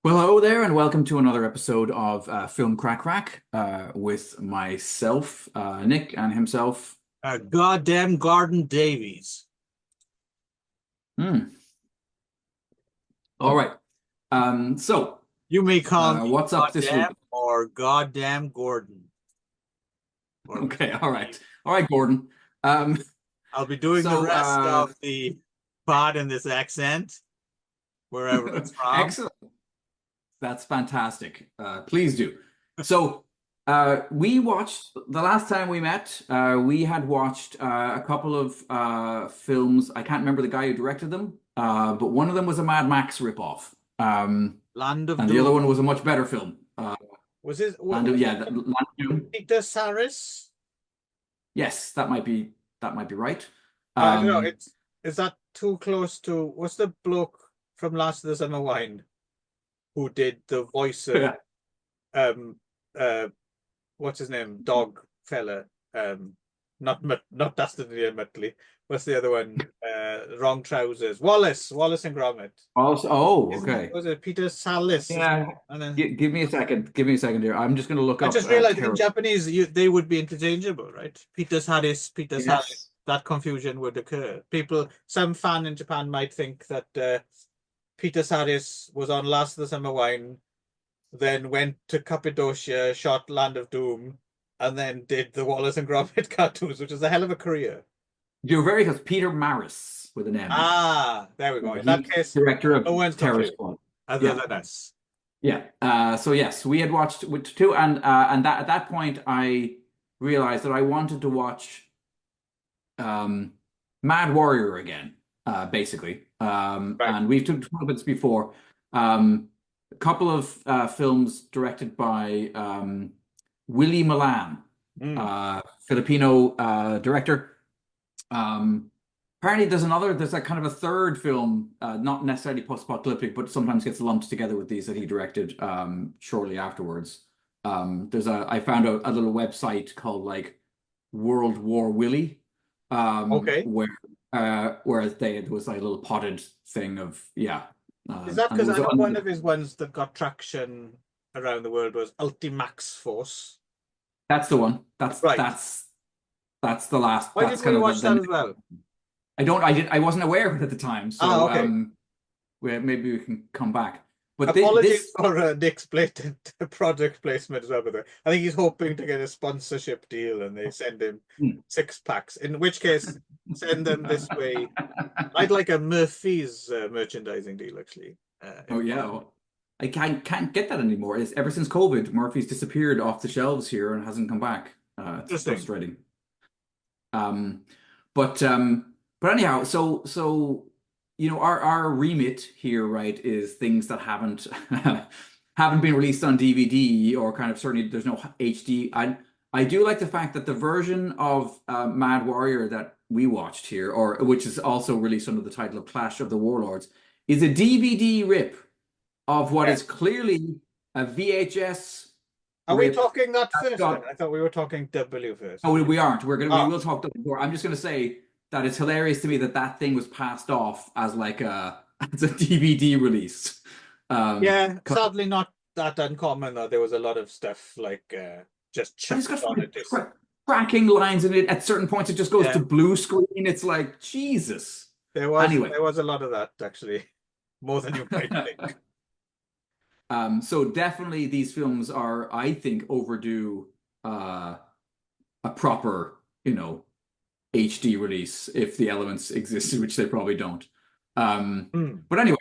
Well, hello there, and welcome to another episode of Film Crack Rack with myself, Nick, and himself. Goddamn Garden Davies. Hmm. All right. So, You may call me what's up this week? Goddamn or Goddamn Gordon. Or Okay. Mr. All Steve. right. All right, Gordon. Um, I'll be doing the so, rest of the pod in this accent, wherever it's from. excellent. That's fantastic. Please do. So, we watched the last time we met. We had watched a couple of films. I can't remember the guy who directed them, but one of them was a Mad Max ripoff, Land of and the other Doom. one was a much better film. Was Land of Doom. Peter Saris? Yes, that might be right. I don't know. Um, Is that too close to what's the bloke from Last of the Summer Wine who did the voice of yeah. um uh what's his name? Dog fella. Not Dastardly and Muttley. What's the other one? Wrong trousers. Wallace and Gromit. Also, oh, Isn't it? okay. Was it Peter Salis? Yeah. And then Give me a second. Give me a second here. I'm just going to look I up just realized in Terror. Japanese they would be interchangeable, right? Peter Saris, Peter Salis. Yes. That confusion would occur. Some fan in Japan might think that Peter Saris was on Last of the Summer Wine, then went to Cappadocia, shot Land of Doom, and then did the Wallace and Gromit cartoons, which is a hell of a career. You're very close. Peter Maris with an M. Ah, there we go. In that He's case, director of no one's Terror confused Squad. other Yeah, than us. yeah. So yes, we had watched with two, and that at that point I realized that I wanted to watch um, Mad Warrior again, basically. Right. And we've talked about this before. A couple of films directed by Willie Milan, Mm. Filipino director. Um, Apparently, there's like kind of a third film, not necessarily post-apocalyptic, but sometimes gets lumped together with these that he directed shortly afterwards. I found a little website called like World War Willie, Okay. where there was like a little potted thing of yeah, Is that and there because was I know one of his ones that got traction around the world was Ultimax Force? that's the one. Right. That's the last. Why That's didn't we kind of watch the that as well? I wasn't aware of it at the time, Ah, so okay. maybe we can come back. But Apologies this for Nick's blatant product placement as well, by the way. I think he's hoping to get a sponsorship deal and they send him Hmm. 6 packs, in which case, send them this way. I'd like a Murphy's merchandising deal, actually. Oh If yeah, possible. well, I can't get that anymore. It's ever since COVID, Murphy's disappeared off the shelves here and hasn't come back. It's Interesting. frustrating. Um, but anyhow, so our remit here, right, is things that haven't haven't been released on DVD or kind of certainly there's no HD. I do like the fact that the version of Mad Warrior that we watched here, or which is also released under the title of Clash of the Warlords, is a DVD rip of what Yeah. is clearly a VHS Are we rip talking that that's first then? got I thought we were talking W first. Oh, we aren't. We Ah, will talk more. I'm just gonna say that it's hilarious to me that that thing was passed off as like a as a DVD release. yeah, 'Cause sadly not that uncommon though. There was a lot of stuff like just I just chucked got on a fucking disc. tracking lines in it. At certain points, it just goes Yeah, to blue screen. It's like Jesus. there was Anyway, there was a lot of that actually, more than you might think. so definitely these films are, I think, overdue a proper, HD release if the elements existed, which they probably don't. Hmm. But anyway.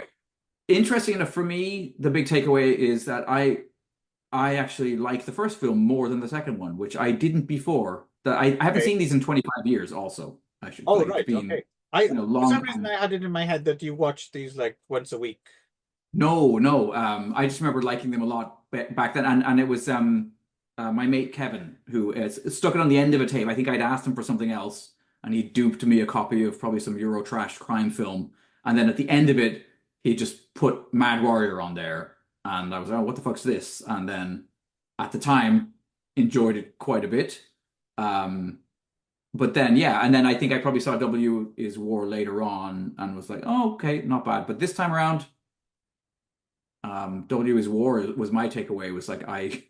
Interesting enough for me, the big takeaway is that I actually like the first film more than the second one, which I didn't before. That I haven't Okay. seen these in 25 years also. I should Oh, like it's right. been Okay. I For long some reason time. I had it in my head that you watched these like once a week. No, no. I just remember liking them a lot back then, and it was my mate Kevin who stuck it on the end of a tape. I think I'd asked him for something else, and he duped me a copy of probably some Euro trash crime film, and then at the end of it, he just put Mad Warrior on there, and I was like, oh, what the fuck's this? And then at the time, enjoyed it quite a bit. Um, but then yeah, and then I think I probably saw W is War later on, and was like, oh, okay, not bad. But this time around. W is War was my takeaway. It was like I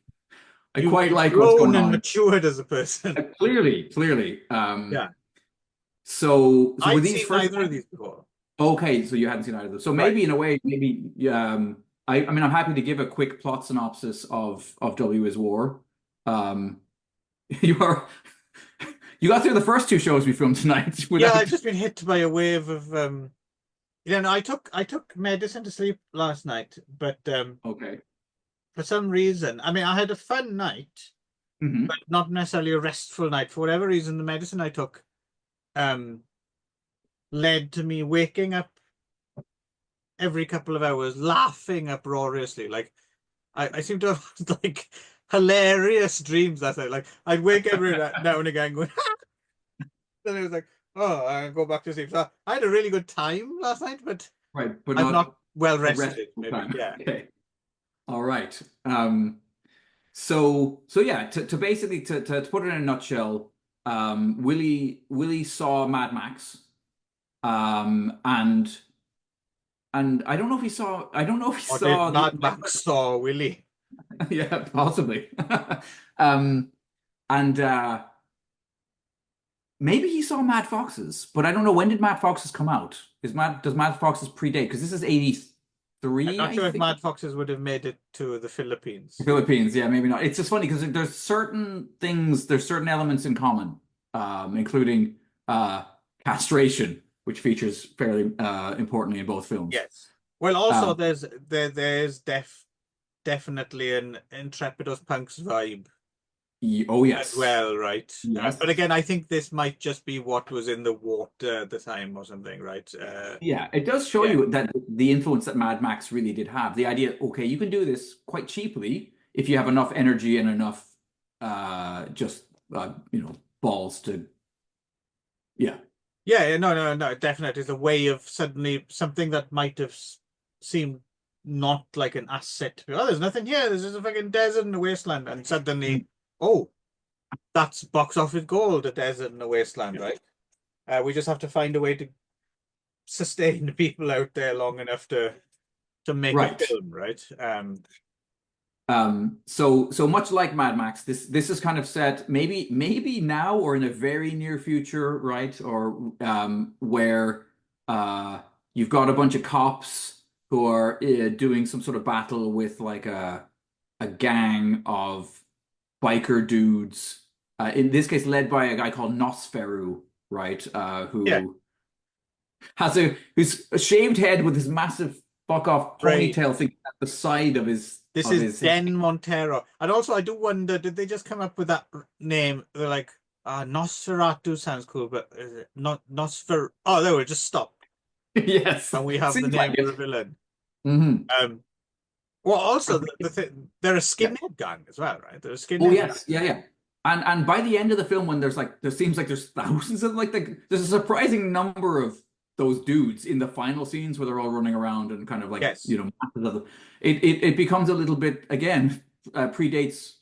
quite You've like what's grown going and on. matured as a person. Clearly. Yeah. So were I'd these seen first neither of these before. okay, so you hadn't seen either of those. So Right. maybe in a way, maybe I mean I'm happy to give a quick plot synopsis of W is War. Um you are you got through the first two shows we filmed tonight Yeah, without I've just been hit by a wave of I took medicine to sleep last night, but okay. for some reason, I mean I had a fun night, but Hmm. not necessarily a restful night. For whatever reason, the medicine I took um led to me waking up every couple of hours laughing uproariously. Like I seem to have like hilarious dreams that night. Like I'd wake every now and again going, then it was like, oh, I go back to sleep. So I had a really good time last night, but Right, but I've not not well a rested, restful maybe. time. Yeah. Okay. All right. So yeah, to basically to put it in a nutshell, Willie saw Mad Max, and I don't know if he saw Or did the Mad Max saw Willie? yeah, possibly. Um, and maybe he saw Mad Foxes, but I don't know when did Mad Foxes come out? Does Mad Foxes predate? Because this is I'm 83, not I sure if think. Mad Foxes would have made it to the Philippines. Philippines, yeah, maybe not. It's just funny because there's certain elements in common, including uh, castration, which features fairly importantly in both films. Yes. Well, also Um, there's definitely an Intrepidus Punks vibe oh as yes, well, right? But yes. again, I think this might just be what was in the water at the time or something, right? Yeah, it does show Yeah. you that the influence that Mad Max really did have. The idea, okay, you can do this quite cheaply if you have enough energy and enough just balls to yeah. Yeah, no, definitely. It's a way of suddenly something that might have seemed not like an asset. Oh, there's nothing here. There's just a fucking desert and a wasteland. And suddenly, oh, that's box office gold, a desert and a wasteland, Yeah. right? We just have to find a way to sustain the people out there long enough to make a Right. film, right? So much like Mad Max, this is kind of set maybe now or in a very near future, right? Or where uh you've got a bunch of cops who are doing some sort of battle with like a gang of biker dudes. In this case, led by a guy called Nosferu, right? Yeah, Who's a shaved head with his massive fuck off right. ponytail thing at the side of This is Den Montero. And also, I do wonder, did they just come up with that name? They're like, Nosferatu sounds cool, but is it not Nosfer? Oh, there we just stop. Yes, And we have the seems like name for a it. villain. Hmm. Well, also the thing, they're a Yeah. skinhead gang as well, right? They're a Oh skinhead gang. yes, yeah. And by the end of the film, when there seems like there's thousands of there's a surprising number of those dudes in the final scenes where they're all running around and kind of like Yes. it becomes a little bit again predates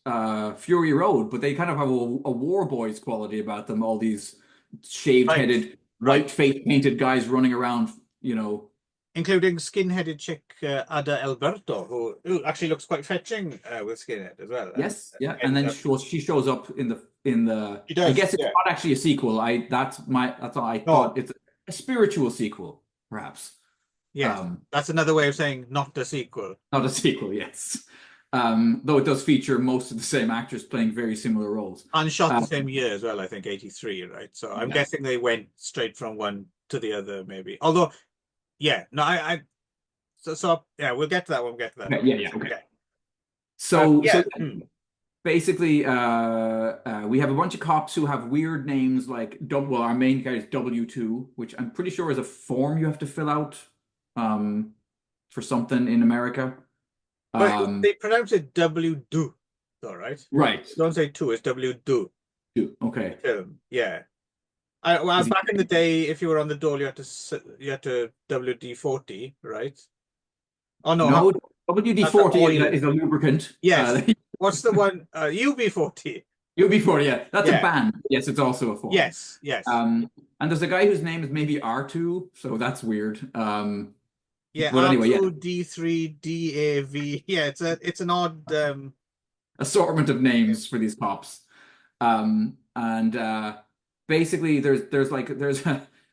Fury Road, but they kind of have a War Boys quality about them. All these shaved Right. headed, Right. white face painted guys running around, you know. Including skin-headed chick Ada Alberto, who actually looks quite fetching with skinhead as well. Yes, yeah, and Ends then up, she shows up in the. she I does, guess it's yeah. not actually a sequel. That's all I No, thought. It's a spiritual sequel, perhaps. yes. Um, That's another way of saying not the sequel. Not a sequel, yes. Though it does feature most of the same actors playing very similar roles. And shot the Um, same year as well, I think, 83, right? So I'm yes. guessing they went straight from one to the other, maybe. Although, yeah, no, so yeah, we'll get to that when we get to that. Okay, yeah, okay. Okay. So Yeah. basically, we have a bunch of cops who have weird names like well, our main guy is W2, which I'm pretty sure is a form you have to fill out for something in America. But Um, they pronounce it W do, all right? right. Don't say two, it's W do. Okay. Film. Yeah. Well, Is he back in the day, if you were on the dole, you had to WD-40, right? Oh no, no, that's the WD-40 oil. is a lubricant. Yes. What's the one? UB-40. UB-40, yeah, that's a Yeah. band. Yes, it's also a form. Yes. Yes. And there's a guy whose name is maybe R2, so that's weird. Yeah, But anyway, yeah, R2D3DAV. Yeah, it's an odd assortment of names for these cops. And basically there's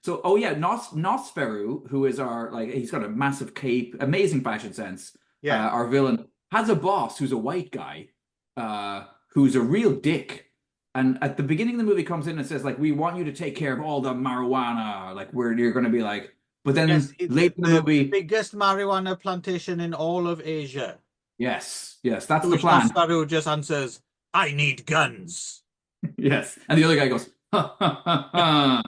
so oh yeah, Nosferu, who is our like he's got a massive cape, amazing fashion sense. yeah. Our villain has a boss who's a white guy, who's a real dick. And at the beginning of the movie comes in and says like we want you to take care of all the marijuana, like where you're gonna be like, but Yes, then the, late in the the movie, biggest marijuana plantation in all of Asia. yes, that's To the which plan. Nosferatu just answers, I need guns. Yes. And the other guy goes, ha ha ha ha.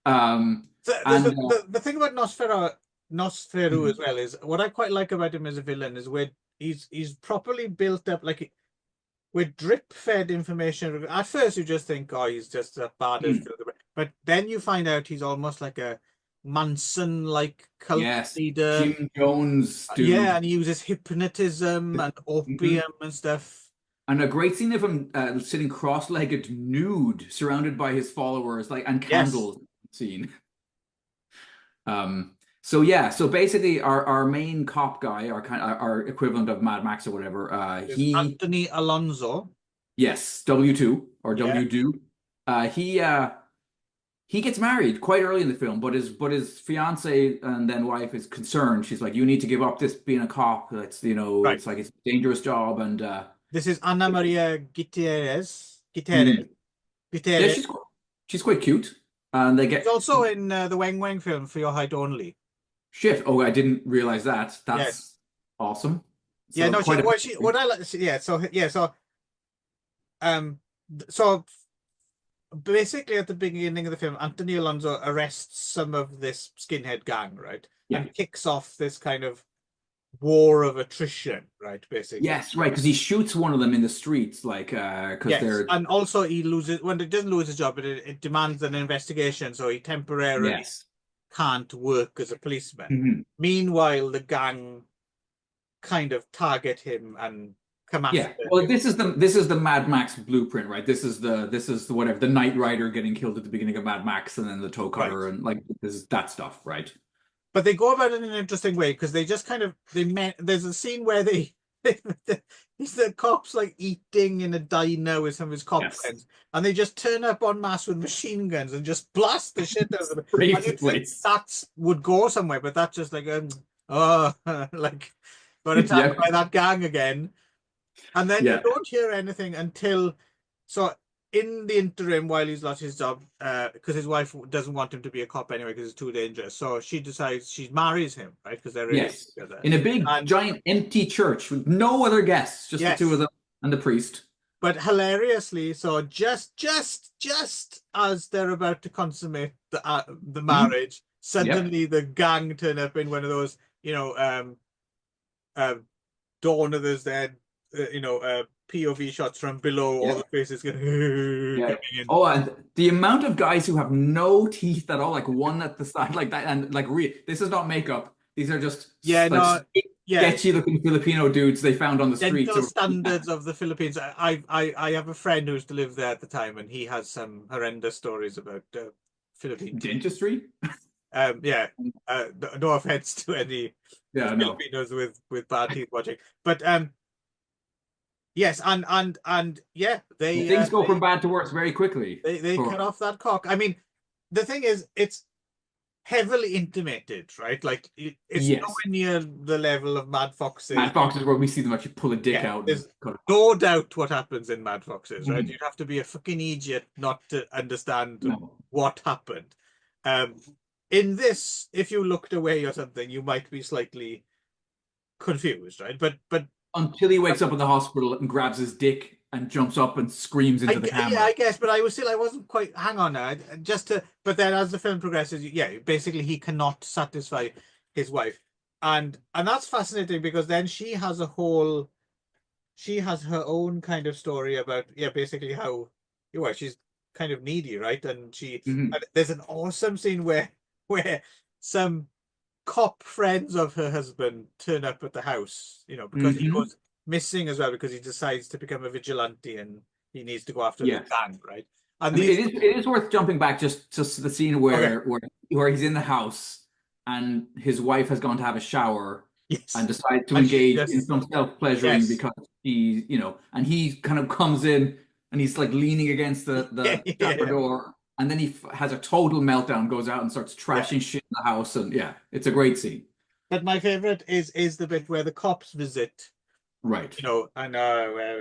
Um, and The thing about Nosferatu as mhm, well is what I quite like about him as a villain is where he's properly built up like with drip fed information. At first you just think, oh, he's just a badass, mm, but then you find out he's almost like a Manson like cult yes, leader. Jim Jones, Yeah, dude. and he uses hypnotism and Mhm. opium and stuff. And a great scene of him sitting cross-legged nude, surrounded by his followers, like and Yes, candles scene. Um, so yeah, so basically our main cop guy, our equivalent of Mad Max or whatever, there's he Anthony Alonso. yes, W2 or Yeah, W2. Uh he uh he gets married quite early in the film, but his fiance and then wife is concerned. She's like, "You need to give up this being a cop. It's right. it's like it's a dangerous job." And This is Ana Maria Gutierrez. mm, yeah, Gutierrez. she's quite cute, and they He's get also in the Wang Wang film For Your Height Only. shit. Oh, I didn't realize that. Yes. That's awesome. Yeah, So no, quite a what I like yeah, um so basically at the beginning of the film, Anthony Alonso arrests some of this skinhead gang, right? yeah. And kicks off this kind of war of attrition, right? Basically. Yes, right, because he shoots one of them in the streets, like because Yes, they're and also he loses when he doesn't lose his job, but it demands an investigation, so he temporarily yes. can't work as a policeman. Mhm. Meanwhile, the gang kind of target him and come Yeah. after Well, him. this is the Mad Max blueprint, right? This is the whatever the Knight Rider getting killed at the beginning of Mad Max, and then the toe Right. cutter, and like this is that stuff, right? But they go about it in an interesting way because they just kind of there's a scene where they he's the cops like eating in a diner with some of his cop Yes. friends, and they just turn up en masse with machine guns and just blast the shit out of them. Brave And the you'd think place. that would go somewhere, but that's just like oh like got attacked Yeah. by that gang again. And then you Yeah. don't hear anything until so in the interim while he's lost his job, because his wife doesn't want him to be a cop anyway because it's too dangerous. So she decides she marries him, right? Because they're really Yes. together. In a big, And giant, empty church with no other guests, just the two of yes, them and the priest. but hilariously, so just as they're about to consummate the Mhm. marriage, Yep. suddenly the gang turn up in one of those, uh, Dawn of the Dead, POV shots from below, all the Yep. faces Yeah. coming in. Oh, and the amount of guys who have no teeth at all, like one at the side, like that, and like this is not makeup. These are just Yeah, like no, yeah, sketchy looking Filipino dudes they found on the streets. dental standards of the Philippines. I have a friend who used to live there at the time, and he has some horrendous stories about Philippine teeth. Dentistry? Yeah, no offense to any Yeah, no. Filipinos with bad teeth watching, but yes, and yeah, Things go from bad to worse very quickly. they cut off that cock. I mean, the thing is, it's heavily intimated, right? Like it's Yes. nowhere near the level of Mad Foxes. Mad Fox is where we see them actually pull a dick Yeah, out and there's cut it off. no doubt what happens in Mad Foxes, right? Mhm. You'd have to be a fucking idiot not to understand No. what happened. Um, in this, if you looked away or something, you might be slightly confused, right? But Until he wakes up in the hospital and grabs his dick and jumps up and screams into the yeah, camera. I guess, but I wasn't quite. Hang on now, just to. But then, as the film progresses, yeah, basically he cannot satisfy his wife, and that's fascinating because then she has her own kind of story about yeah, basically how well she's kind of needy, right? Mhm. And there's an awesome scene where some cop friends of her husband turn up at the house, because he Mhm. goes missing as well because he decides to become a vigilante and he needs to go after the Yes. gang, right? And I mean, these it is worth jumping back just to the scene okay, where he's in the house and his wife has gone to have a shower and Yes. decides to And she's engage in just some self-pleasuring yes. because he, and he kind of comes in and he's like leaning against Yeah, the shower yeah, door, and then he has a total meltdown, goes out and starts yeah. trashing shit in the house, and yeah, it's a great scene. But my favorite is the bit where the cops visit, Right. and well, I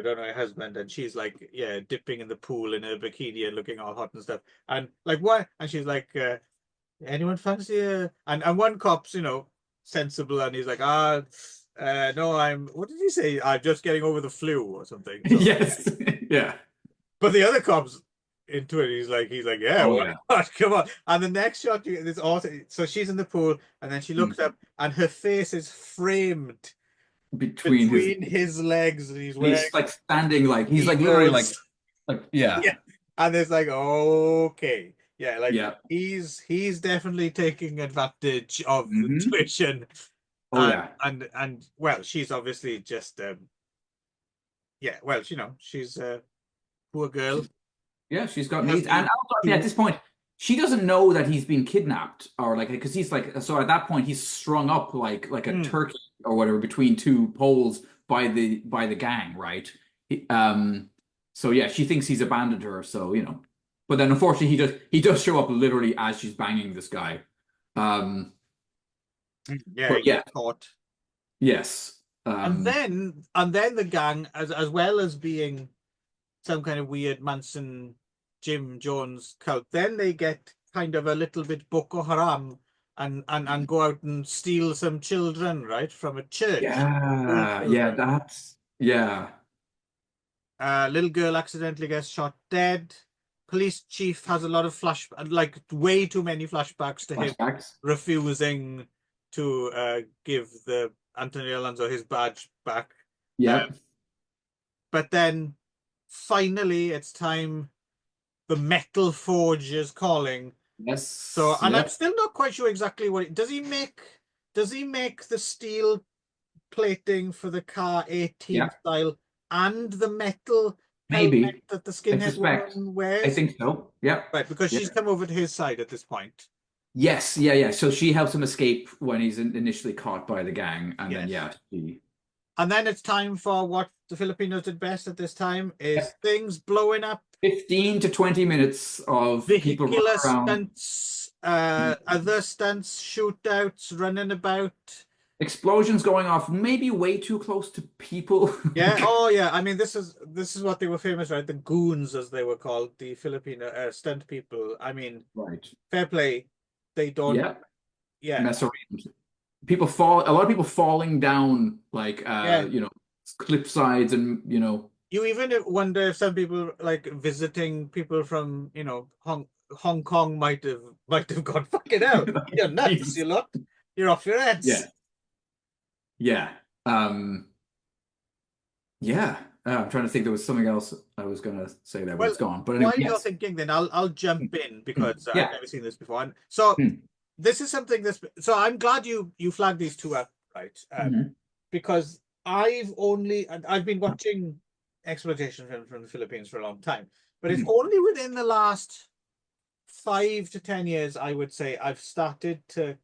don't know, her husband, and she's like, yeah, dipping in the pool in her bikini and looking all hot and stuff. And like, what? And she's like, anyone fancy and one cop's, sensible, and he's like, no, what did he say? I'm just getting over the flu or something. So, Yes. Yeah. but the other cop's into it. He's like, yeah, Oh why yeah. not? Come on. And the next shot, this also, so she's in the pool, and then she looks Mm. up, and her face is framed Between his, between his legs, and he's and wearing he's like standing like he's like literally heels. like yeah. Yeah. And it's like, okay. Yeah, like Yeah. he's definitely taking advantage of the Hmm. situation. Oh And yeah. and well, she's obviously just yeah, well, she's a poor girl. She's Yeah, she's got Has needs. And been also, I mean, at too this point, she doesn't know that he's been kidnapped or like because he's like so at that point he's strung up like a mm, turkey or whatever between two poles by the gang, right? He- Um, so yeah, she thinks he's abandoned her, so But then unfortunately he does show up literally as she's banging this guy. Um, yeah, but he yeah, gets caught. yes. And then the gang, as well as being some kind of weird Manson Jim Jones cult, then they get kind of a little bit Boko Haram and go out and steal some children, right, from a church. School Yeah, yeah, children. that's yeah. Little girl accidentally gets shot dead. Police chief has a lot of like way too many flashbacks to him Flashbacks. refusing to give the Anthony Alonso his badge back. Yeah. But then finally it's time. The metal forge is calling. So, Yes. and I'm Yeah. still not quite sure exactly does he make the steel plating for the car 18 Yeah. style and the metal helmet Maybe. that the I skinhead suspect. woman I wears? think so. Yeah. Right, because Yeah. she's come over to his side at this point. Yes. Yeah. Yeah. So she helps him escape when he's initially caught by the gang, and then Yes. yeah, she. And then it's time for what the Filipinos did best at this time is Yep. things blowing up, 15 to 20 minutes of people running vehicular around, stunts, other stunts, shootouts, running about. explosions going off, maybe way too close to people. Yeah. Oh, yeah. I mean, this is what they were famous, right? The goons, as they were called, the Filipino stunt people. I mean, Right. fair play. They don't. Yeah. Yeah. Mess around. A lot of people falling down like Yeah. cliff sides and You even wonder if some people like visiting people from Hong Kong might have gone fucking hell. You're nuts, Jesus. you lot. You're off your Yeah. heads. Yeah. Yeah. I'm trying to think there was something else I was gonna say there, but Well, it's gone. But anyway, while you're yes. thinking, then I'll jump in because I've Yeah. never seen this before. And so Hmm. this is something that's so I'm glad you flagged these two up, right? Mhm. Because I've been watching exploitation films from the Philippines for a long time, but it's Mhm. only within the last 5 to 10 years, I would say, I've started to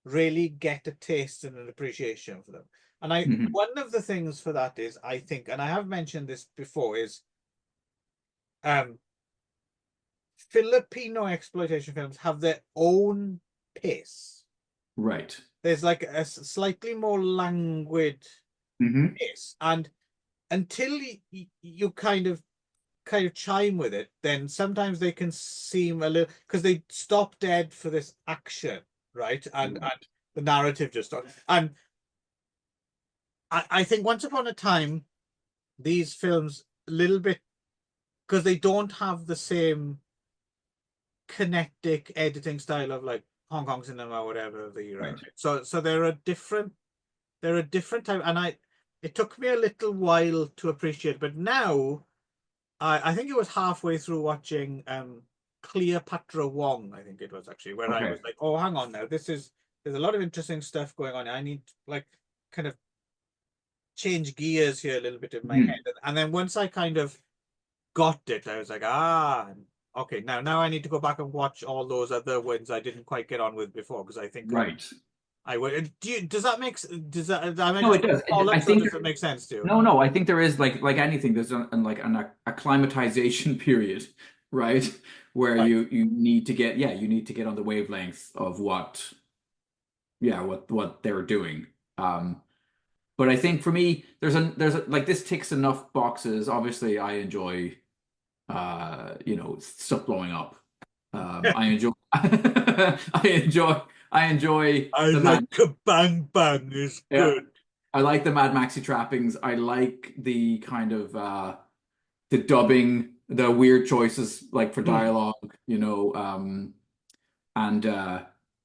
really get a taste and an appreciation for them. And Mhm. one of the things for that is, I think, and I have mentioned this before, is um Filipino exploitation films have their own pace. Right. There's like a slightly more languid Hmm. pace, and until you kind of chime with it, then sometimes they can seem a little because they stop dead for this action, right? And the narrative just stops. And I think once upon a time, these films a little bit because they don't have the same kinetic editing style of like Hong Kong cinema or whatever the right. Right. So they're a different type, and it took me a little while to appreciate, but now I think it was halfway through watching Cleopatra Wong, I think it was actually, where I Okay. was like, oh, hang on now, there's a lot of interesting stuff going on. I need like kind of change gears here a little bit in my Mhm. head. And then once I kind of got it, I was like, okay, now I need to go back and watch all those other ones I didn't quite get on with before because I think Right. I would. Does that make that No, makes it does. I bollocks, or think does it make sense to you? no. I think there is like anything. There's like an acclimatization period, right? Where Right. you need to get you need to get on the wavelength of what they're doing. Um, but I think for me, like this ticks enough boxes. Obviously, I enjoy stuff blowing up. I enjoy I enjoy I the Mad like a bang bang is yeah. good. I like the Mad Maxi trappings. I like the kind of the dubbing, the weird choices like for Hmm. dialogue, and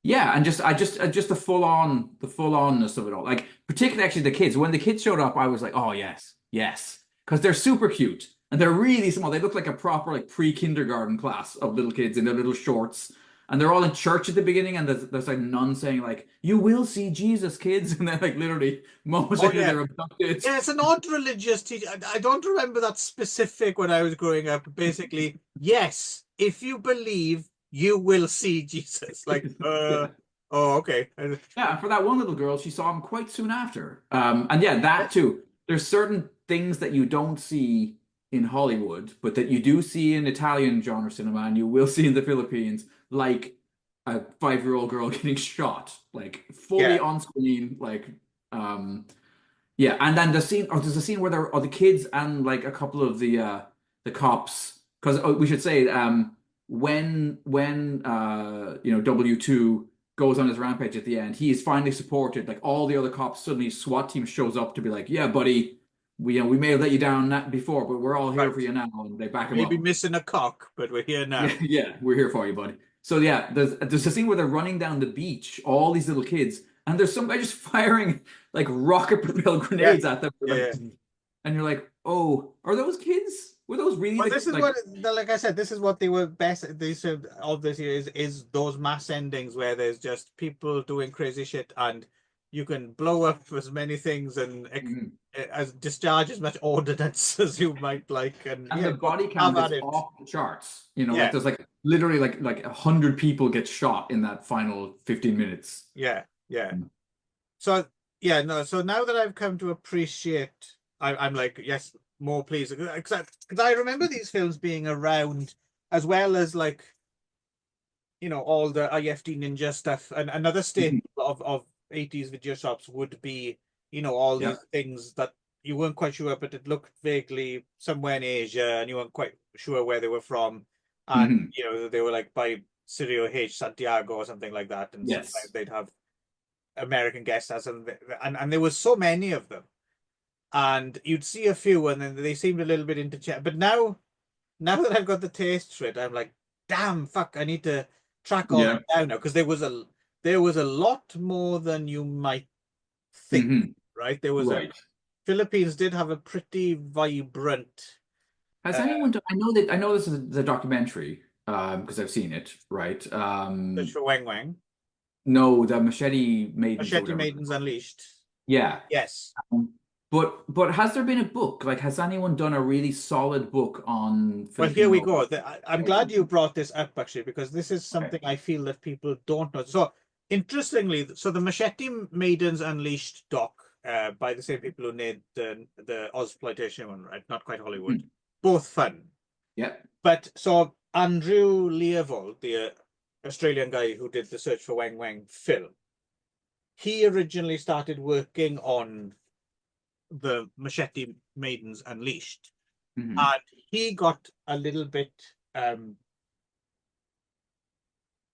yeah, and just the full onness of it all. Like particularly actually the kids. When the kids showed up, I was like, oh yes, yes, because they're super cute and they're really small. They look like a proper like pre-kindergarten class of little kids in their little shorts. And they're all in church at the beginning, and there's like nuns saying like, "You will see Jesus, kids," and then like literally moments Oh later yeah. they're abducted. Yeah, it's an odd religious teaching. I don't remember that specific when I was growing up. Basically, yes, if you believe, you will see Jesus. Like, Yeah. oh, okay. Yeah, and for that one little girl, she saw him quite soon after. And yeah, that too. There's certain things that you don't see in Hollywood, but that you do see in Italian genre cinema, and you will see in the Philippines, like a 5-year-old girl getting shot, like fully Yeah, on screen, like yeah. And then there's a scene where there are the kids and like a couple of the cops, because we should say when W2 goes on his rampage at the end, he is finally supported. Like all the other cops, suddenly SWAT team shows up to be like, "Yeah, buddy, we may have let you down before, but we're all here right. for you now," and they back him Maybe up. missing a cock, but we're here Yeah, now. yeah, we're here for you, buddy. So yeah, there's a scene where they're running down the beach, all these little kids, and there's somebody just firing like rocket propelled Yeah, grenades at them, yeah, like, yeah. and you're like, oh, are those kids? Were those really Well, the this is like? what, like I said, this is what they were best. They said of this year is those mass endings where there's just people doing crazy shit, and you can blow up as many things and Mhm. as discharge as much ordnance as you might like, and And yeah, the body have count at is it. off the charts. Like Yeah, there's like literally like 100 people get shot in that final 15 minutes. yeah, yeah. So yeah, no. So now that I've come to appreciate, I'm like, yes, more please, because I remember these films being around as well as like all the IFD Ninja stuff. And another staple Mhm. of 80s video shops would be, all Yeah. these things that you weren't quite sure, but it looked vaguely somewhere in Asia and you weren't quite sure where they were from. And, Hmm. they were like by Sirio H. Santiago or something like that. And sometimes Yes. they'd have American guest stars, and there was so many of them. And you'd see a few and then they seemed a little bit interchangeable. But now that I've got the taste for it, I'm like, damn, fuck, I need to track all Yeah. that down now because there was a lot more than you might think, Hmm. right? There was a Right. Philippines did have a pretty vibrant. Has uh anyone done, I know this is the documentary, because I've seen it, right? Search for Wang Wang. No, the Machete Maidens or Machete whatever. Maidens Unleashed. Yeah. Yes. But has there been a book? Like, has anyone done a really solid book on Well, here we Filipino go. I'm glad origins? you brought this up actually, because this is Okay. something I feel that people don't know. So, interestingly, so the Machete Maidens Unleashed doc, by the same people who made the Ozploitation one, right? Not quite Hollywood. Mhm. Both fun. Yeah. But so Andrew Leovold, the Australian guy who did the Search for Wang Wang film, he originally started working on the Machete Maidens Unleashed, Hmm. and he got a little bit. Um,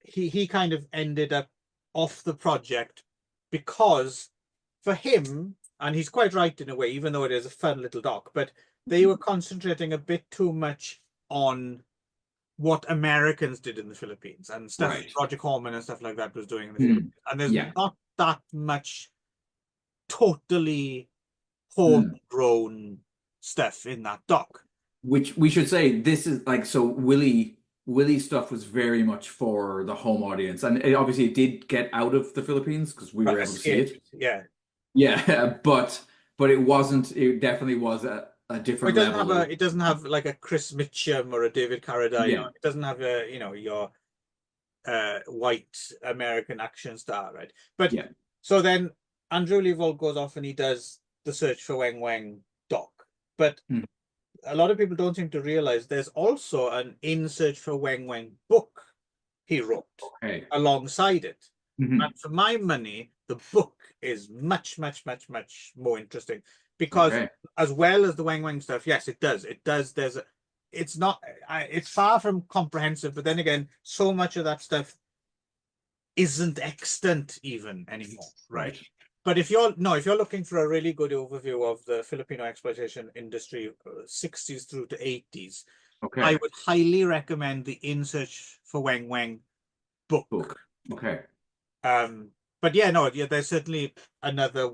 he kind of ended up off the project because for him, and he's quite right in a way, even though it is a fun little doc, but they were concentrating a bit too much on what Americans did in the Philippines and stuff Right. Roger Corman and stuff like that was doing in the Philippines. Hmm. And there's Yeah. not that much totally Hmm. homegrown stuff in that doc. Which we should say this is like so Willie stuff was very much for the home audience, and obviously it did get out of the Philippines because we were Right, able to see escaped. it. Yeah. Yeah, but it wasn't. It definitely was a It different doesn't have level. like a Chris Mitchum or a David Carradine. Yeah. It doesn't have your white American action star, right? But Yeah. So then Andrew Leavold goes off and he does the Search for Weng Weng doc. But Hmm. a lot of people don't seem to realize there's also an In Search for Weng Weng book he wrote Okay. alongside it. Hmm. And for my money, the book is much, much, much, much more interesting because Okay. as well as the Weng Weng stuff, yes, it does. It does. It's not, it's far from comprehensive, but then again, so much of that stuff isn't extant even anymore, right? But if you're looking for a really good overview of the Filipino exploitation industry, 60s through to 80s, I Okay. would highly recommend the In Search for Weng Weng book. Okay. But yeah, no, yeah, another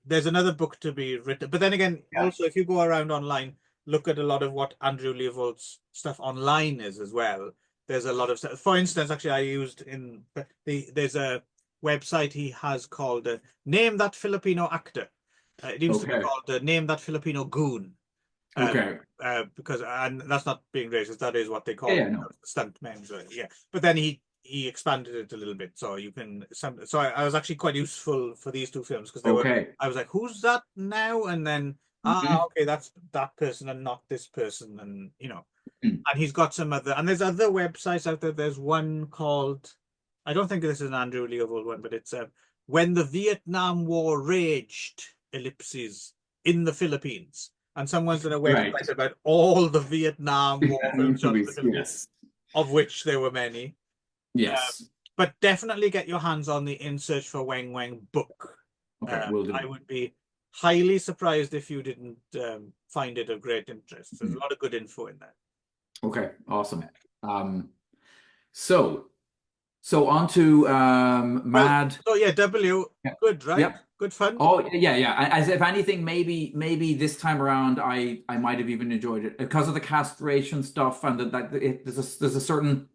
there's another book to be written. But then again, Yeah. also if you go around online, look at a lot of what Andrew Leavold's stuff online is as well. There's a lot of stuff. For instance, actually, I used there's a website he has called Name That Filipino Actor. It used to be Okay. called Name That Filipino Goon. Okay. Because and that's not being racist. That is what they call Yeah, no. stunt men. So, yeah, but then he expanded it a little bit, so you can So I was actually quite useful for these two films because they were. Okay. I was like, who's that now? And then okay, that's that person and not this person, and Mhm. and he's got some other, and there's other websites out there. There's one called, I don't think this is an Andrew Leavold one, but it's When the Vietnam War Raged, ellipses, in the Philippines. And someone's done a Right. website about all the Vietnam War films shot in the Movies. Philippines, Yes. of which there were many. Yes. But definitely get your hands on the In Search for Weng Weng book. Okay. Will do. I would be highly surprised if you didn't find it of great interest. There's a Mhm. lot of good info in there. Okay. Awesome. Um, so on to Well, Mad. so yeah, W, Yeah. good, right? Yep. Good fun. Oh yeah, yeah. As if anything, maybe this time around, I might have even enjoyed it because of the castration stuff and there's a certain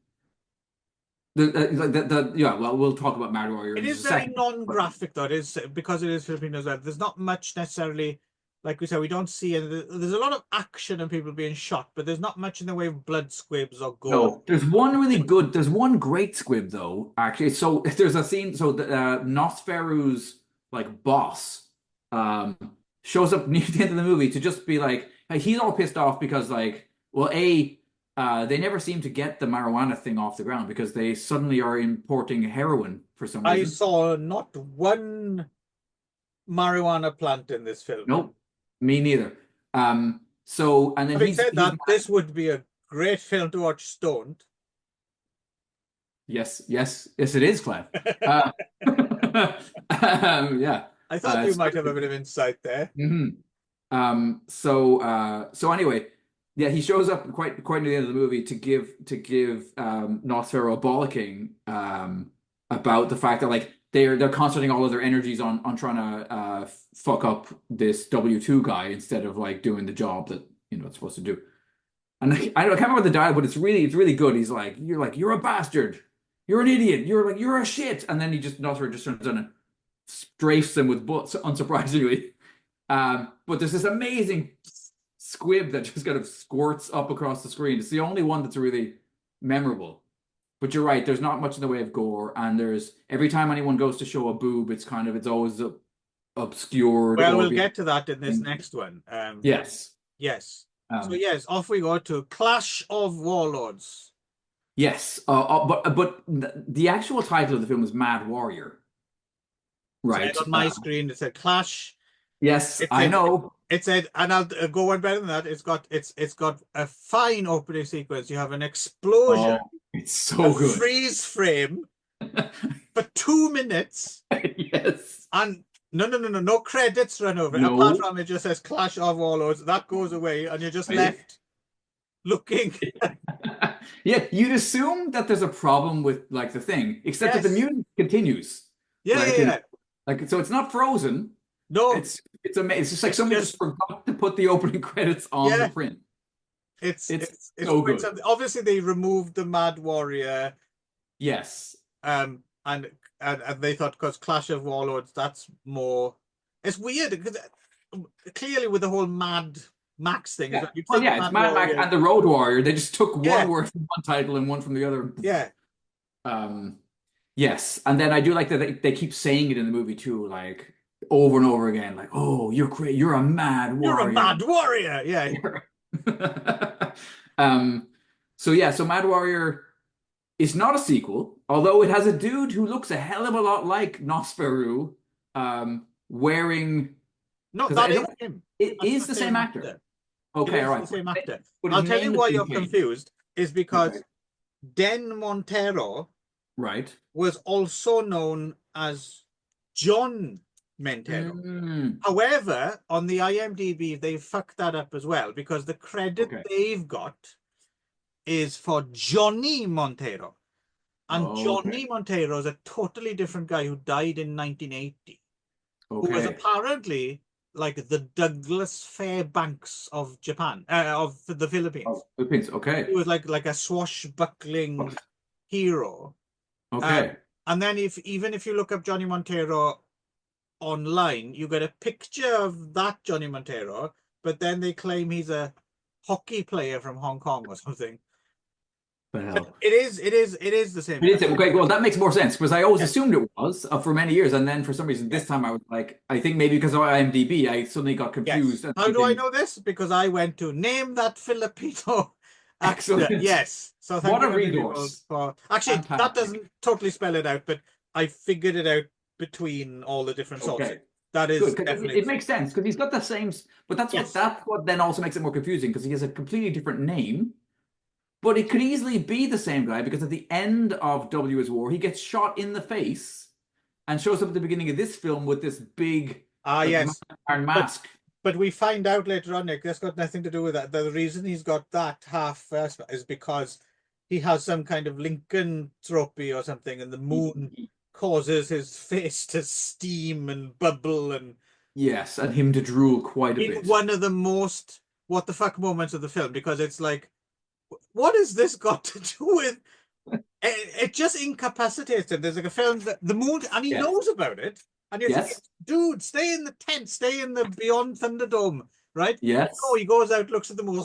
yeah. Well, we'll talk about Mad Warrior It in is just a very second. But non-graphic, though. It is because it is Filipino as well. There's not much necessarily, like we said, we don't see it. There's a lot of action and people being shot, but there's not much in the way of blood squibs or gore. no, there's one great squib though, actually. So there's a scene, so the Nosferu's like boss um shows up near the end of the movie to just be like, hey, he's all pissed off because like, well, they never seem to get the marijuana thing off the ground because they suddenly are importing heroin for some I reason. saw not one marijuana plant in this film. Nope, me neither. So and then Having said he's that, this would be a great film to watch stoned. yes, yes, yes, it is, Clem. Uh, yeah. I thought you So, might have a bit of insight there. mhm. So anyway, yeah, he shows up quite near the end of the movie to give Nosferatu a bollocking about the fact that like they're concentrating all of their energies on trying to fuck up this W2 guy instead of like doing the job that it's supposed to do. And I can't remember the dialogue, but it's really good. He's like, you're a bastard, you're an idiot, you're a shit, and then Nosferatu just turns on and strafes him with bullets, unsurprisingly. But there's this amazing squib that just kind of squirts up across the screen. It's the only one that's really memorable. But you're right, there's not much in the way of gore, and there's every time anyone goes to show a boob, it's always obscured Well, or we'll behind. get to that in this next one. Yes. Yes. So Um, yes, off we go to Clash of Warlords. yes. But the actual title of the film is Mad Warrior, Said right? on my screen, it said Clash. Yes, It I said, know. and I'll go one better than that. It's got a fine opening sequence. You have an explosion, Oh, it's a so good. freeze frame for 2 minutes, Yes. and no credits run over it. Apart No. from it just says Clash of Warlords. That goes away, and you're just left looking. Yeah, you'd assume that there's a problem with like the thing, except that the Yes. music continues. Yeah, yeah, Like yeah. so it's not frozen. No, It's amazing. It's just like it's somebody just just forgot to put the opening credits on the yeah. print. It's It's so quite good. something. Obviously, they removed the Mad Warrior, Yes. and they thought because Clash of Warlords, that's more. It's weird because clearly with the whole Mad Max thing, Yeah. you Well, take yeah, it's Mad Mad Max Warrior, and the Road Warrior. They just took one yeah, word from one title and one from the other. yeah, Um, Yes, and then I do like that they keep saying it in the movie too, like over and over again, like, "Oh, you're great. You're a mad You're a warrior." mad warrior. Yeah. Um, so yeah, so Mad Warrior is not a sequel, although it has a dude who looks a hell of a lot like Nosferatu, wearing No, because that I is don't. him. It That's is the the same same actor. actor. It Okay, all is right, the same actor. but his I'll tell you name has why been you're changed. confused is Okay, because Den Montero right. was also known as John Montero. Mm, However, on the IMDb, they fucked that up as well because the credit okay. they've got is for Johnny Montero. And Okay. Johnny Montero is a totally different guy who died in 1980, who was Okay. apparently like the Douglas Fairbanks of Japan, of the Oh, Philippines. Philippines. He Okay. was like a swashbuckling hero. Okay. And then even if you look up Johnny Montero online, you get a picture of that Johnny Montero, but then they claim he's a hockey player from Hong Kong or something. The But hell. it is the same It guy. is okay. Well, that makes more sense because I always Yeah, assumed it was for many years, and then for some reason yeah, this time I was like, I think maybe because of IMDb, I suddenly got yes. confused and How do I thinking, know this? Because I went to name that Filipino actor. excellent, Yes. So thank what you, a Henry Newell, resource, for actually that fantastic. doesn't totally spell it out, but I figured it out between all the different sources. Okay, That good is because definitely it the same. makes sense because he's got the same, but Yes. that's what then also makes it more confusing because he has a completely different name. But it could easily be the same guy because at the end of W is War, he gets shot in the face and shows up at the beginning of this film with this big, Ah, like, yes. iron But mask. but we find out later on, Nick, that's got nothing to do with that. The reason he's got that half first is because he has some kind of Lincoln trophy or something, and the moon causes his face to steam and bubble, and Yes, and him to drool quite a in bit. one of the most what the fuck moments of the film, because it's like, what has this got to do with it just incapacitates him. There's like a film that the moon, and he Yes. knows about it, and you're thinking, Yes. dude, stay in the tent, stay in the Beyond Thunderdome, right? No, Yes. he goes out, looks at the moon,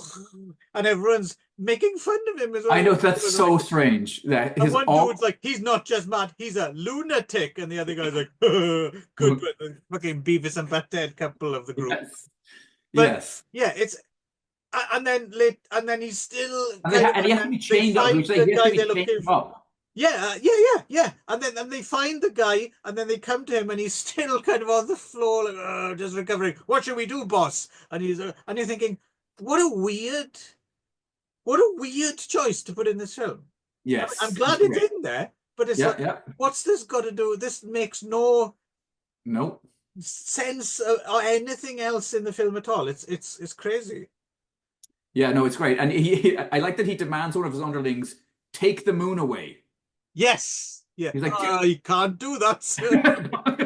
and everyone's making fun of him as I well. know that's so strange that And his one dude's all like, he's not just mad, he's a lunatic, and the other guy's like, good, the fucking Beavis and Butthead couple of the group. yes. But Yes. yeah, it's and then late, and then he's still And kind of, and he and has to then be they chained up. We find say the he has to guy be they're chained looking. up. Yeah. And then they find the guy, and then they come to him, and he's still kind of on the floor, like, just recovering. What should we do, boss? And and you're thinking, what a weird choice to put in this film. I'm Yes. glad It's it's great. in there, but it's Yeah, like, yeah. what's this got to do? This makes no Nope. sense or anything else in the film at all. It's crazy. Yeah, no, it's great. And I like that he demands one of his underlings take the moon away. Yes, yeah. He's like, I can't do that, sir.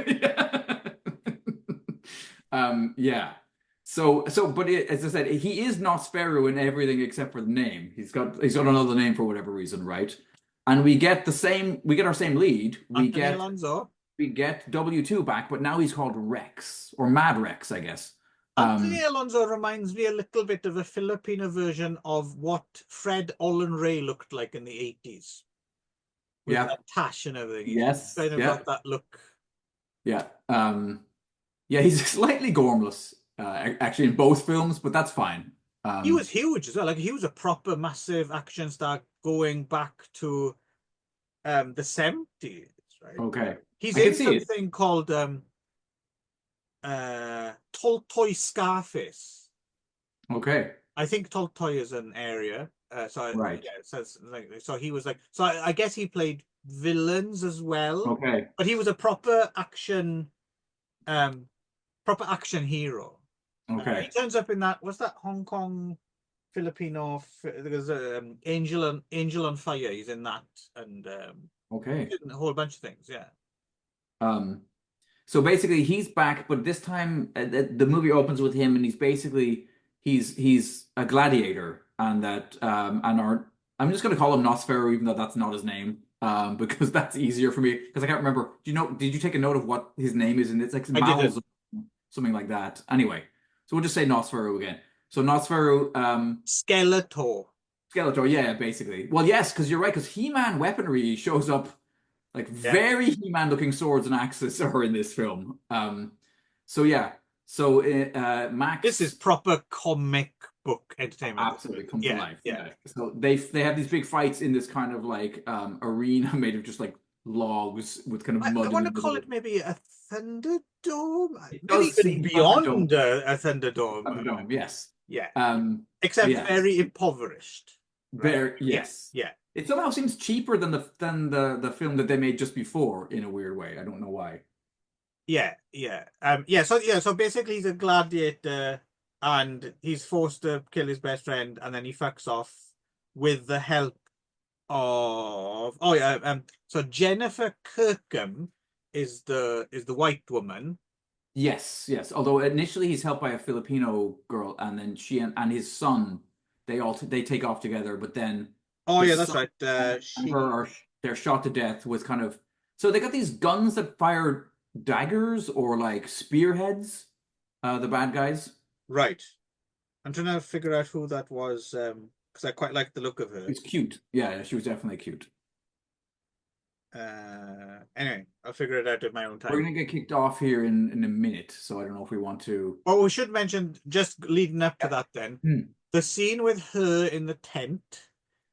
yeah. Yeah. But as I said, he is Nosferatu in everything except for the name. He's got another name for whatever reason, right? And we get our same lead. Anthony Alonso. We get W2 back, but now he's called Rex or Mad Rex, I guess. Anthony Um, Alonso reminds me a little bit of a Filipino version of what Fred Olen Ray looked like in the 80s with yeah, that tash and everything. He's yes, kind of yeah, got that look. yeah. Yeah, he's slightly gormless, actually in both films, but that's fine. He Um, was huge as well. Like he was a proper massive action star going back to the 70s, right? okay, He's I can in see it. something called Toltoy Scarface. Okay, I think Toltoy is an area. right. Yeah, it says like so he was like so I guess he played villains as well, Okay, but he was a um proper action hero. He okay. turns up in that what's that Hong Kong Filipino there's Angel on Fire. He's in that and Okay. a whole bunch of things. Yeah. Um, so basically he's back, but this time the movie opens with him and he's a gladiator and that and our I'm just gonna call him Nosferatu even though that's not his name. Because that's easier for me because I can't remember. Did you take a note of what his name is? And it's like I Mal's didn't. something like that. Anyway, so we'll just say Nosferatu again. So Nosferatu, Skeletor. Skeletor, yeah, basically. Well, yes, because you're right, because He-Man weaponry shows up Like Yeah. very He-Man looking swords and axes are in this film. So yeah, so This is Max proper comic book entertainment. absolutely come to Yeah, life. yeah. Yeah. So they have these big fights in this kind of like arena made of just like logs with kind of I mud in want the to call middle. it maybe a Thunderdome, It maybe does even seem Thunderdome. beyond a Thunderdome. Thunderdome, yes. Yeah, But except yeah, very impoverished, right? there, Yeah, yes. yeah, It somehow seems cheaper than the film that they made just before in a weird way. I don't know why. yeah, yeah. So basically, he's a gladiator, and he's forced to kill his best friend, and then he fucks off with the help of So Jennifer Kirkham is the white woman. Yes, yes. Although initially he's helped by a Filipino girl, and then she and his son, they take off together. But then Oh yeah, his that's son right. and her She are they're shot to death with kind of so they got these guns that fire daggers or like spearheads. The bad guys. Right. I'm trying to figure out who that was, because I quite like the look of her. It's cute. Yeah, yeah, she was definitely cute. Anyway, I'll figure it out at my own We're time. gonna get kicked off here in a minute, so I don't know if we want to. Oh, we should mention, just leading up to Yeah. that then, Hmm. the scene with her in the tent, like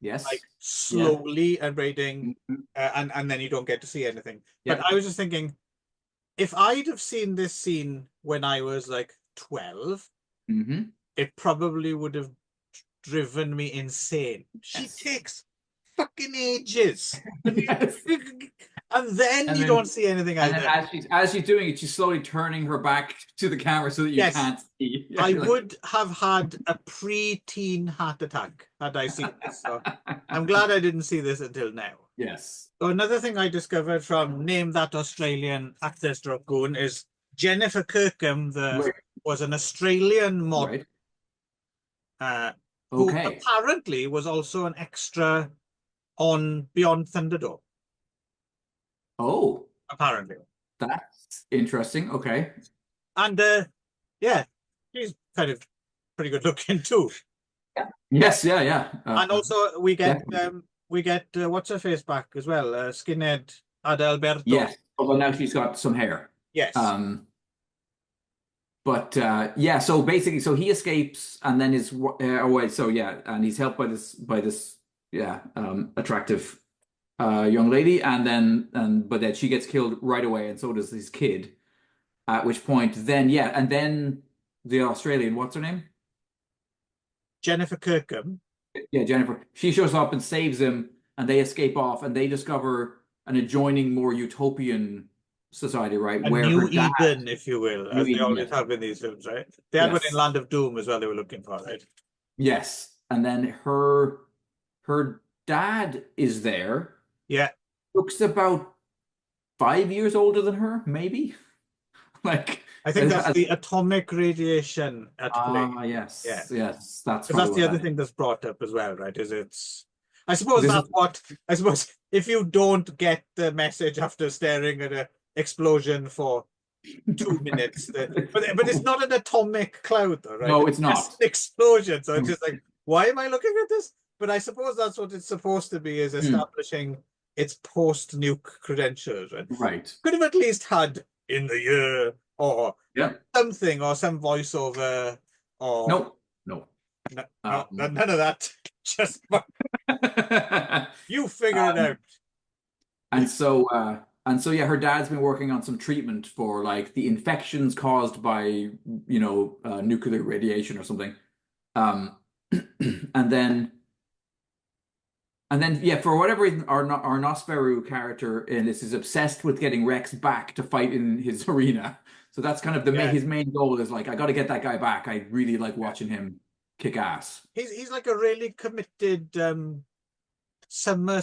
Yes. Yeah. slowly and raiding, Mhm. and then you don't get to see anything. But Yeah. I was just thinking, if I'd have seen this scene when I was like 12, Hmm. it probably would have driven me insane. She Yes. takes fucking ages. Yes. And then And you then don't see anything and then either. as she's doing it, she's slowly turning her back to the camera so that you Yes, can't see. Yeah, I you're like, would have had a pre-teen heart attack had I seen this. So I'm glad I didn't see this until now. yes. So another thing I discovered from Name That Australian Actor Stroke Goon is Jennifer Kirkham Right. was an Australian model Right. who Okay. apparently was also an extra on Beyond Thunderdome. Oh, Apparently. that's interesting. Okay. And yeah, she's kind of pretty good looking too. Yes. Yeah. Yeah. And also we get Definitely. what's her face back as well, skinhead Adalberto. Yes. Although now she's got some hair. Yes. Um, But yeah, so basically, so he escapes, and then oh wait, so yeah, and he's helped by this yeah attractive young lady, but then she gets killed right away, and so does his kid. At which point, then yeah, and then the Australian, what's her name? Jennifer Kirkham, Yeah, Jennifer. She shows up and saves him, and they escape off, and they discover an adjoining, more utopian society, right, a where new her dad, Eden, if you will, New as they Eden, always yes, have in these films, right? They had one in yes. Land of Doom as well they were looking for, right? Yes. And then her dad is there. Yeah. Looks about 5 years older than her, maybe. Like I think that's the atomic radiation at play. Yeah. yes, yes, that's Because probably that's what the other that thing is. that's brought up as well, right? I suppose This is that's what I suppose if you don't get the message after staring at a explosion for 2 minutes, but it's not an atomic cloud though, right? no, It's it's just not. an explosion. So it's just like, why am I looking at this? But I suppose that's what it's supposed to be, is Hmm, establishing its post-nuke credentials, right? right. Could have at least had in the year or Yeah. something or some voiceover or No, no. none of that. Just you figure it Um, out. and so yeah, her dad's been working on some treatment for like the infections caused by nuclear radiation or something. Um, and then yeah, for whatever reason, our Nosferu character in this is obsessed with getting Rex back to fight in his arena. So that's kind of Yeah, his main goal is like, I got to get that guy back. I really like yeah. watching him kick ass. He's like a really committed summer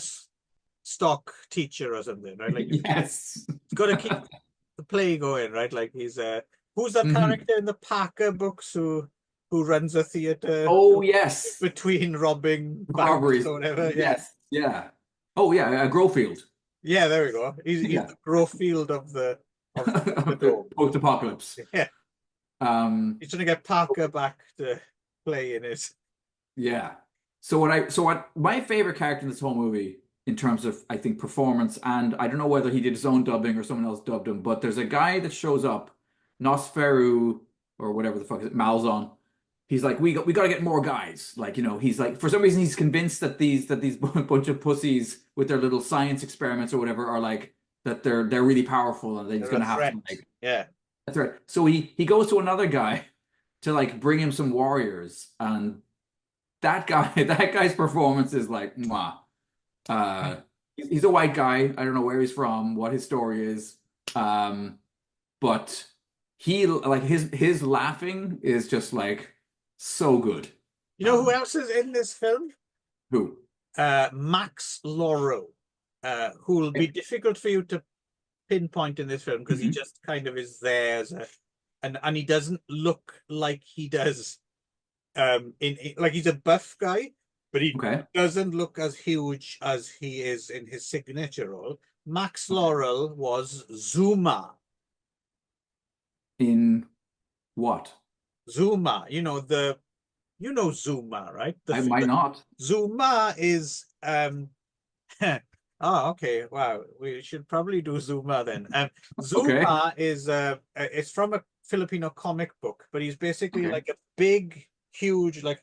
stock teacher or something, right? Like Yes. he's got to keep the play going, right? Like he's who's that Mhm. character in the Parker books who runs a theater Oh yes, between robbing banks robberies. or whatever? Yeah, Yes, yeah. Oh yeah, Grofield. yeah. There we go. He's Yeah, the Grofield of the of the dome. post-apocalypse. Yeah, Um, he's trying to get Parker back to play in it. yeah. So what my favorite character in this whole movie in terms of, I think, performance. And I don't know whether he did his own dubbing or someone else dubbed him, but there's a guy that shows up, Nosferu or whatever the fuck is it, Malzahn. He's like, we got to get more guys. Like, he's like, for some reason, he's convinced that these bunch of pussies with their little science experiments or whatever are like that they're really powerful and that he's They're a gonna have threat. to like Yeah. that's right. So he goes to another guy to like bring him some warriors, and that guy's performance is like, mwah. He's a white guy. I don't know where he's from, what his story is. But he like his laughing is just like so good. You know who else is in this film? Who? Max Lauro, who will be difficult for you to pinpoint in this film because he just kind of is there as and he doesn't look like he does in like he's a buff guy, but he doesn't look as huge as he is in his signature role. Max Laurel was Zuma. In what? Zuma, you know Zuma, right? I might not. Zuma is oh, okay. Wow, we should probably do Zuma then. Zuma is it's from a Filipino comic book, but he's basically like a big, huge, like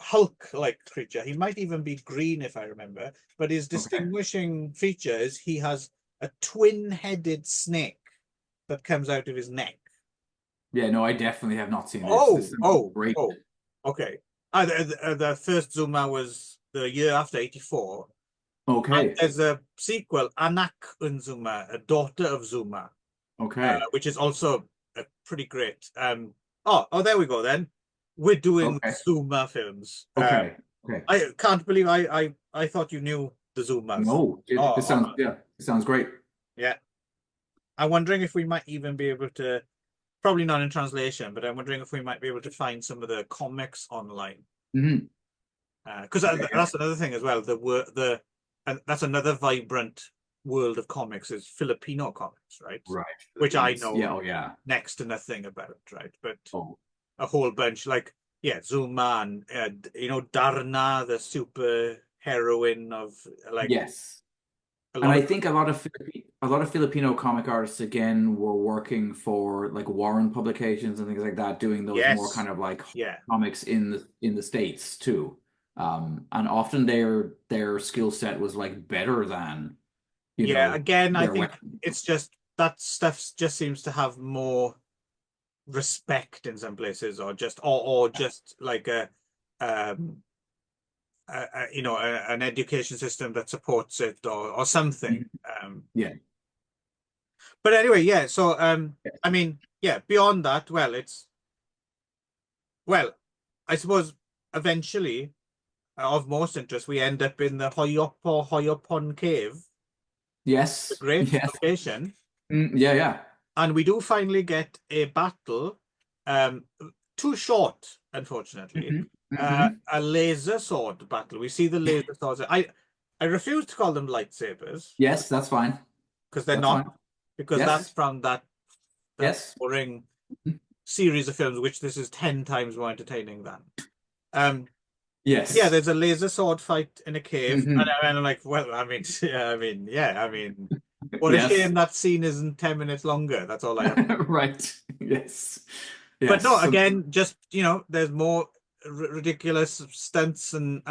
Hulk-like creature. He might even be green if I remember, but his distinguishing feature is he has a twin-headed snake that comes out of his neck. Yeah, no, I definitely have not seen this. Great. Okay. The first Zuma was the year after 84. Okay. And there's a sequel, Anak un Zuma, a daughter of Zuma. Okay. Which is also pretty great. Oh, there we go then. We're doing Zuma films. Okay. I can't believe I thought you knew the Zumas. No, it sounds great. Yeah. I'm wondering if we might even be able to, probably not in translation, but I'm wondering if we might be able to find some of the comics online. Because that's another thing as well. And that's another vibrant world of comics is Filipino comics, right? Right. Which I know next to nothing about, right? But a whole bunch like Zuma and Darna, the super heroine of like and I think a lot of Filipino comic artists again were working for like Warren Publications and things like that, doing those more kind of like comics in the States too. And often their skill set was like better than again I think it's just that stuff just seems to have more respect in some places, or just like an education system that supports it or something. But anyway, so I mean, beyond that, I suppose eventually of most interest we end up in the Hoyopon cave. Yes. A great location. And we do finally get a battle, too short, unfortunately. A laser sword battle. We see the laser swords. I refuse to call them lightsabers. Yes, that's fine. Because they're not. Because that's from that boring series of films, which this is 10 times more entertaining than. There's a laser sword fight in a cave, and I'm like, well, I mean, what a shame that scene isn't 10 minutes longer. That's all I have. Right. Yes. But no, again, just there's more ridiculous stunts and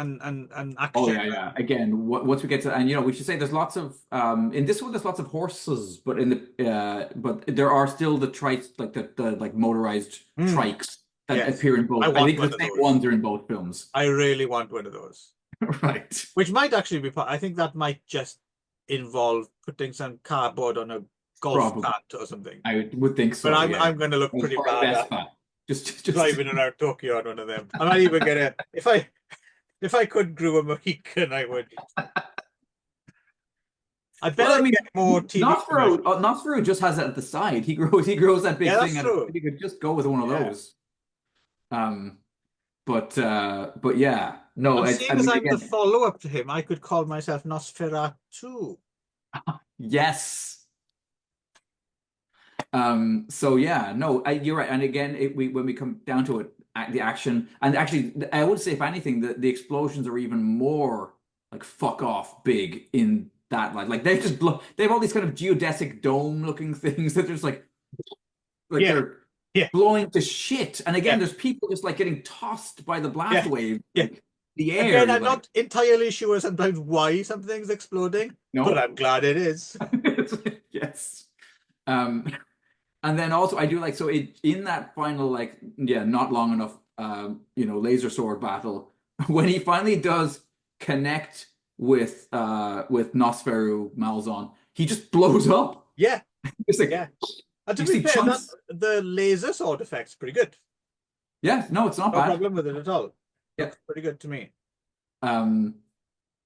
action. Again, once we get to, and we should say there's lots of in this one there's lots of horses, but in the but there are still the trikes, like the like motorized trikes that appear in both. I think the same ones are in both films. I really want one of those. Right. Which might actually be I think that might just involve putting some cardboard on a golf cart or something. I would think so. But I'm going to look pretty bad. Just driving around Tokyo on one of them. I might even get a if I could grow a Mohican, I would. I bet get more TV. Nosferu just has it at the side. He grows that big thing. True. He could just go with one of those. But no. Seeing as I'm the follow-up to him, I could call myself Nosferatu. Yes. So no, you're right. And again, when we come down to it, the action, and actually, I would say, if anything, the explosions are even more like fuck off big in that light. Like they have all these kind of geodesic dome looking things that just like Yeah, they're yeah, blowing to shit. And again, yeah, there's people just like getting tossed by the blast yeah, wave, yeah. like the air. Again, You're I'm like, not entirely sure sometimes why something's exploding, but no. I'm glad it is. Yes. Um, and then also I do like so in that final like yeah not long enough laser sword battle when he finally does connect with Nosferu Malzahn he just blows up. Yeah, It's like yeah. And to you be see fair, that chunks. the laser sword effect's pretty good. Yeah, no, it's not No bad. problem with it at all. Yeah. Looks pretty good to me. Um,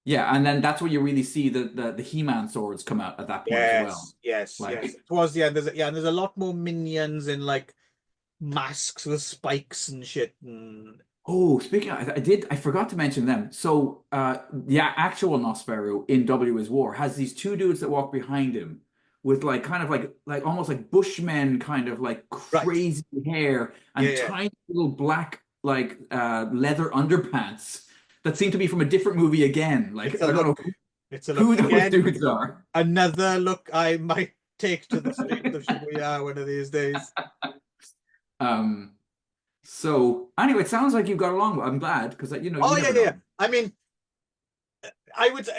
yeah, and then that's where you really see the He-Man swords come out at that point as well. Yes, yes, yes. Like, Towards the end, there's a lot more minions in like masks with spikes and shit. And oh, speaking of, I forgot to mention them. So, the actual Nosferu in W is War has these two dudes that walk behind him with like kind of like almost like Bushmen kind of like right, crazy hair yeah, and yeah. tiny little black like leather underpants that seem to be from a different movie again. Like It's a I don't know look. It's a look. who those Again, dudes are. another look I might take to the streets of Shibuya one of these days. Um, so anyway, it sounds like you got along. I'm glad because you Oh yeah, never yeah, yeah. know. I mean, I would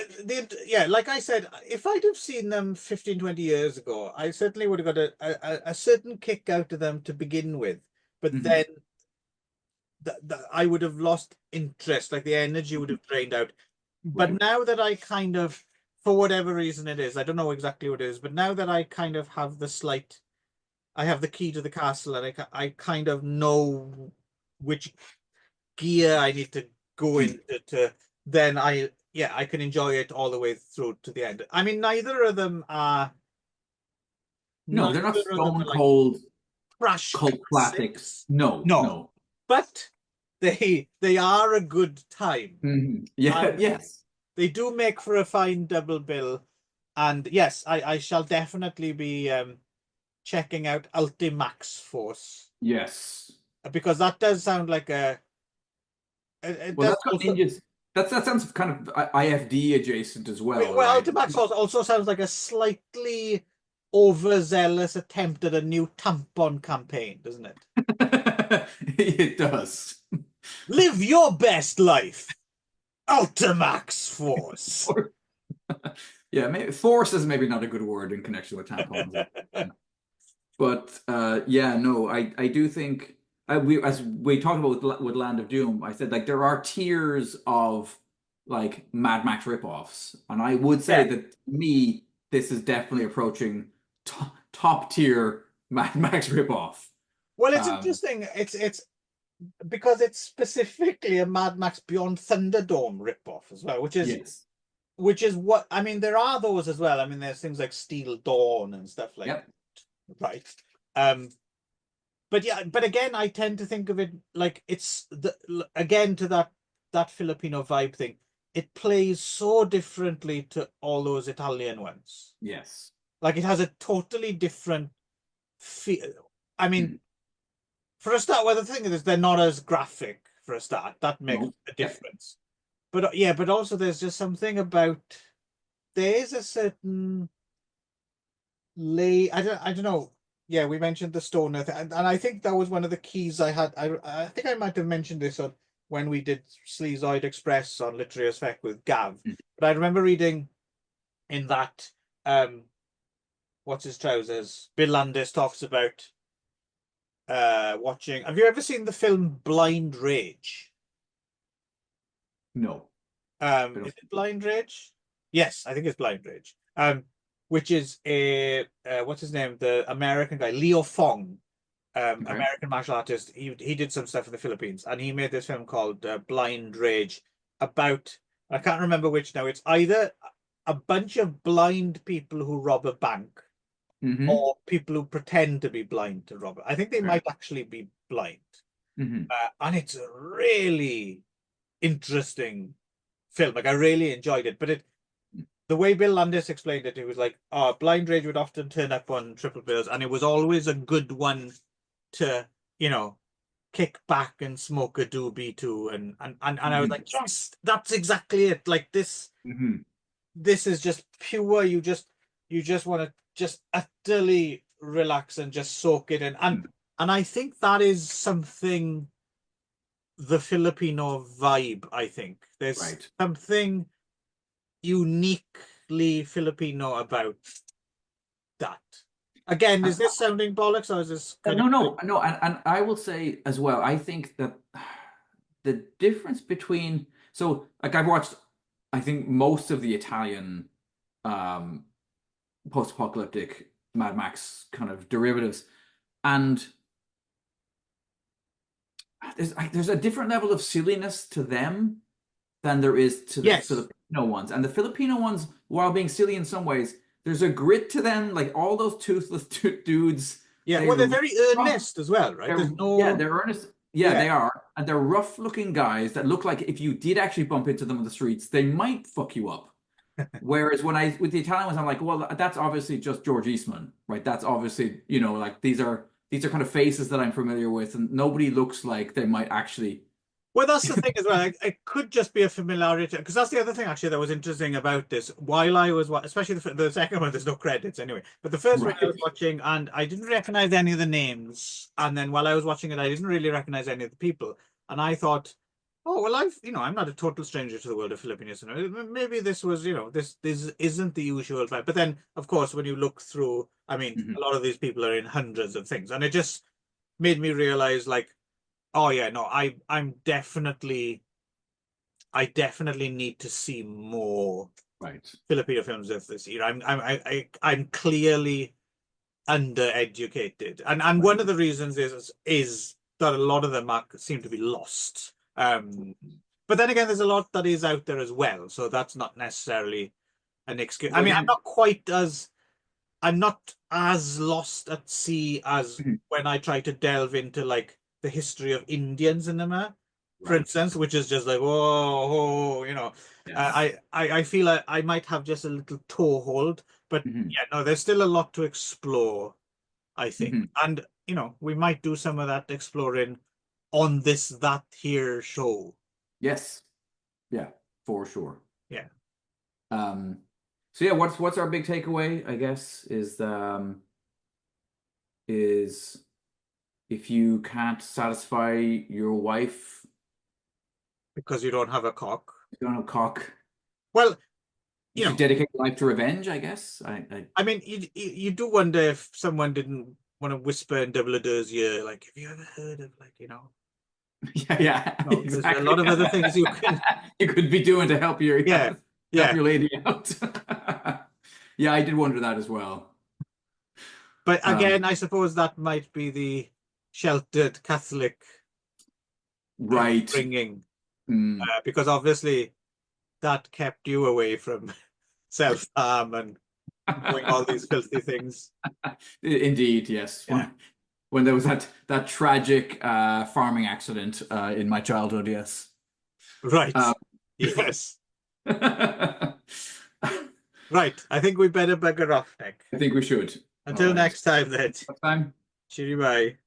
yeah, like I said, if I'd have seen them 15, 20 years ago, I certainly would have got a certain kick out of them to begin with. But Mhm. then I would have lost interest, like the energy would have drained out. But Right. now that I kind of, for whatever reason it is, I don't know exactly what it is, but now that I kind of have I have the key to the castle and I kind of know which gear I need to go into then yeah, I can enjoy it all the way through to the end. I mean, No, they're not neither of them stone are like cold crash cult classics. classics. No, No, no. but they are a good time. Yeah, And yes, they do make for a fine double bill. And yes, I shall definitely be checking out Ultimax Force yes. because that does sound like it Well, does that's got also ninjas. That sounds kind of IFD adjacent as well, well right? Ultimax Force also sounds like a slightly overzealous attempt at a new tampon campaign, doesn't it? It does. Live your best life, Ultimax Force. Yeah, maybe force is maybe not a good word in connection with tampons. But yeah, no, I do think we as we talked about with Land of Doom, I said like there are tiers of like Mad Max ripoffs, and I would say Yeah. that to me this is definitely approaching top tier Mad Max ripoff. Well, it's Um, interesting. It's because it's specifically a Mad Max Beyond Thunderdome ripoff as well, yes, which is what I mean. There are those as well. I mean, there's things like Steel Dawn and stuff like yep, that, right? But yeah, but again, I tend to think of it like it's again to that Filipino vibe thing. It plays so differently to all those Italian ones. yes. Like it has a totally different feel. I mean, Mhm. for a start, well, the thing is, they're not as graphic for a start. That makes No, a yep. difference. But yeah, but also there's just something about there is a certain lay. I don't know. Yeah, we mentioned the stoner thing, and I think that was one of the keys I had. I think I might have mentioned this on when we did Sleazoid Express on Literary as Feck with Gav. Mhm. But I remember reading in that what's his trousers? Bill Landis talks about watching. Have you ever seen the film Blind Rage? No, I Is don't. it Blind Rage? Yes, I think it's Blind Rage. Which is a what's his name? The American guy, Leo Fong, Okay. American martial artist. He did some stuff in the Philippines, and he made this film called Blind Rage about I can't remember which now. It's either a bunch of blind people who rob a bank Hmm. or people who pretend to be blind to rob it. I think they Okay. might actually be blind, Hmm. and it's a really interesting film. Like I really enjoyed it, but the way Bill Landis explained it, it was like, oh, Blind Rage would often turn up on triple bills, and it was always a good one to, you know, kick back and smoke a doobie too, and I was Mhm. like, yes, that's exactly it. Like Mhm. this is just pure. You just want to just utterly relax and just soak it in, and I think that is something, the Filipino vibe. I think there's Right. something uniquely Filipino about that. Again, is this sounding bollocks or is this kind of No, no, no, and I will say as well, I think that the difference between so like I've watched I think most of the Italian um post-apocalyptic Mad Max kind of derivatives, and there's a different level of silliness to them than there is to the yes, Filipino ones. And the Filipino ones, while being silly in some ways, there's a grit to them. Like all those toothless dudes, yeah. Well, they're they're very rough. earnest as well, right? There's Yeah, no, they're earnest. Yeah, yeah. they are. And they're rough-looking guys that look like if you did actually bump into them on the streets, they might fuck you up. Whereas when I with the Italian ones, I'm like, well, that's obviously just George Eastman, right? That's obviously, like these are kind of faces that I'm familiar with, and nobody looks like they might actually. Well, that's the thing as well. It could just be a familiarity, because that's the other thing actually that was interesting about this. While I was especially the second one, there's no credits anyway. But the first one I was Right. watching, and I didn't recognize any of the names. And then while I was watching it, I didn't really recognize any of the people. And I thought, oh well, I'm not a total stranger to the world of Filipino cinema. Maybe this was, this isn't the usual vibe. But then, of course, when you look through, I mean, a Mhm. lot of these people are in hundreds of things, and it just made me realize, like, oh yeah, no, I definitely need to see more Right. Filipino films of this year. I'm clearly undereducated, and Right. one of the reasons is that a lot of them seem to be lost. But then again, there's a lot that is out there as well, so that's not necessarily an excuse. I Well, mean, yeah. I'm not as lost at sea as Mhm. when I try to delve into like the history of Indian cinema, for Right. instance, which is just like, whoa, Yes. I feel like I might have just a little toehold, but Mhm. yeah, no, there's still a lot to explore, I think, Mhm. and we might do some of that exploring on this that here show. Yes. Yeah, for sure. Yeah, Um, so yeah, what's our big takeaway, I guess, is if you can't satisfy your wife, because you don't have a cock. you don't have cock. Well, You you should know, dedicate your life to revenge, I guess. I I mean, you do wonder if someone didn't want to whisper in Dumbledore's ear, like, have you ever heard of, like, yeah, yeah, no, there's a exactly. lot of other things you can, You could be doing to help your yeah, help yeah. your lady out. Yeah, I did wonder that as well. But Um, again, I suppose that might be the sheltered Catholic right. upbringing, Mm. because obviously that kept you away from self-harm and doing all these filthy things. Indeed, yes. Yeah, When there was that tragic farming accident in my childhood, yes. right. Um, Yes. I Right. I think we better bugger off, Nick. think we should. All Until right. next time, then. What time? Cheery bye.